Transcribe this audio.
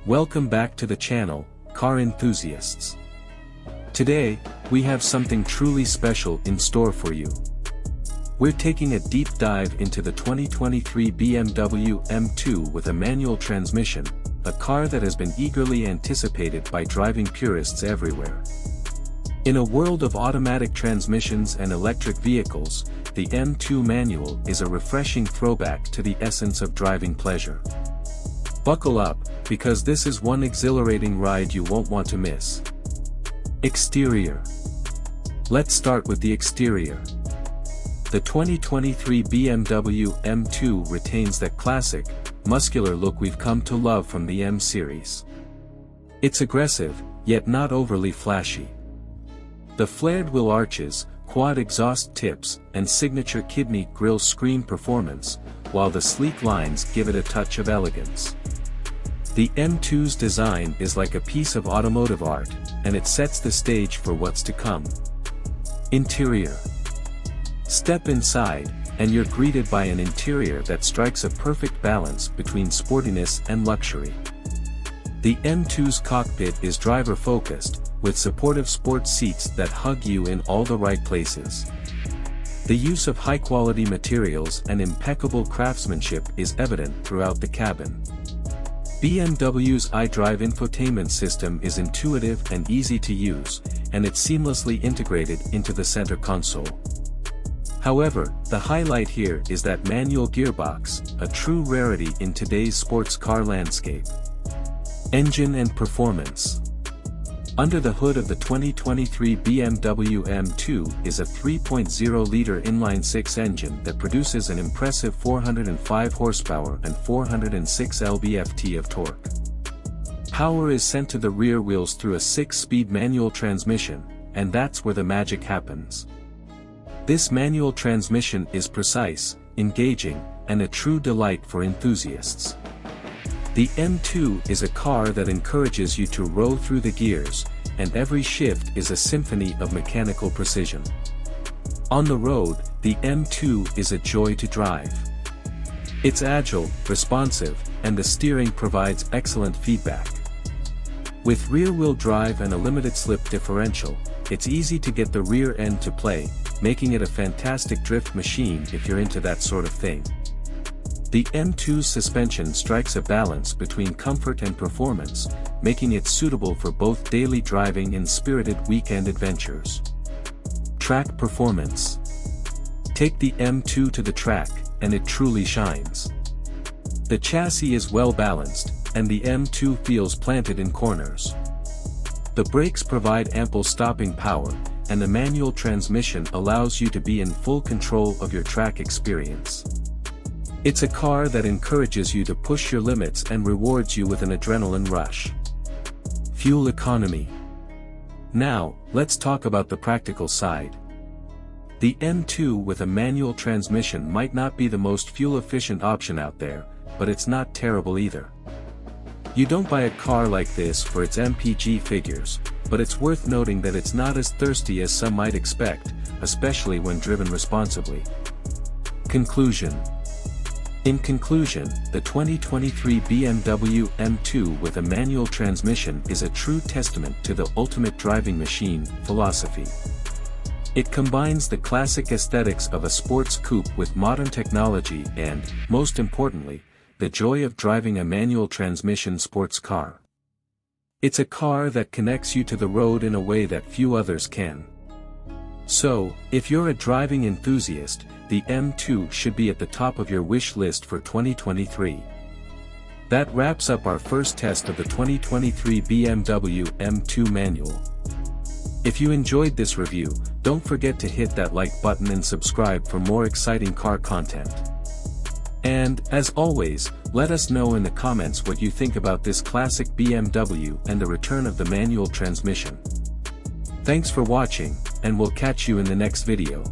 Welcome back to the channel, car enthusiasts. Today, we have something truly special in store for you. We're taking a deep dive into the 2023 BMW M2 with a manual transmission, a car that has been eagerly anticipated by driving purists everywhere. In a world of automatic transmissions and electric vehicles, the M2 manual is a refreshing throwback to the essence of driving pleasure. Buckle up, because this is one exhilarating ride you won't want to miss. Exterior. Let's start with the exterior. The 2023 BMW M2 retains that classic, muscular look we've come to love from the M series. It's aggressive, yet not overly flashy. The flared wheel arches, quad exhaust tips, and signature kidney grille scream performance, while the sleek lines give it a touch of elegance. The M2's design is like a piece of automotive art, and it sets the stage for what's to come. Interior. Step inside, and you're greeted by an interior that strikes a perfect balance between sportiness and luxury. The M2's cockpit is driver-focused, with supportive sports seats that hug you in all the right places. The use of high-quality materials and impeccable craftsmanship is evident throughout the cabin. BMW's iDrive infotainment system is intuitive and easy to use, and it's seamlessly integrated into the center console. However, the highlight here is that manual gearbox, a true rarity in today's sports car landscape. Engine and performance. Under the hood of the 2023 BMW M2 is a 3.0-liter inline-six engine that produces an impressive 405 horsepower and 406 lb-ft of torque. Power is sent to the rear wheels through a 6-speed manual transmission, and that's where the magic happens. This manual transmission is precise, engaging, and a true delight for enthusiasts. The M2 is a car that encourages you to row through the gears, and every shift is a symphony of mechanical precision. On the road, the M2 is a joy to drive. It's agile, responsive, and the steering provides excellent feedback. With rear-wheel drive and a limited-slip differential, it's easy to get the rear end to play, making it a fantastic drift machine if you're into that sort of thing. The M2's suspension strikes a balance between comfort and performance, making it suitable for both daily driving and spirited weekend adventures. Track performance. Take the M2 to the track, and it truly shines. The chassis is well balanced, and the M2 feels planted in corners. The brakes provide ample stopping power, and the manual transmission allows you to be in full control of your track experience. It's a car that encourages you to push your limits and rewards you with an adrenaline rush. Fuel economy. Now, let's talk about the practical side. The M2 with a manual transmission might not be the most fuel-efficient option out there, but it's not terrible either. You don't buy a car like this for its MPG figures, but it's worth noting that it's not as thirsty as some might expect, especially when driven responsibly. Conclusion. In conclusion, the 2023 BMW M2 with a manual transmission is a true testament to the ultimate driving machine philosophy. It combines the classic aesthetics of a sports coupe with modern technology and, most importantly, the joy of driving a manual transmission sports car. It's a car that connects you to the road in a way that few others can. So, if you're a driving enthusiast, the M2 should be at the top of your wish list for 2023. That wraps up our first test of the 2023 BMW M2 manual. If you enjoyed this review, don't forget to hit that like button and subscribe for more exciting car content. And, as always, let us know in the comments what you think about this classic BMW and the return of the manual transmission. Thanks for watching, and we'll catch you in the next video.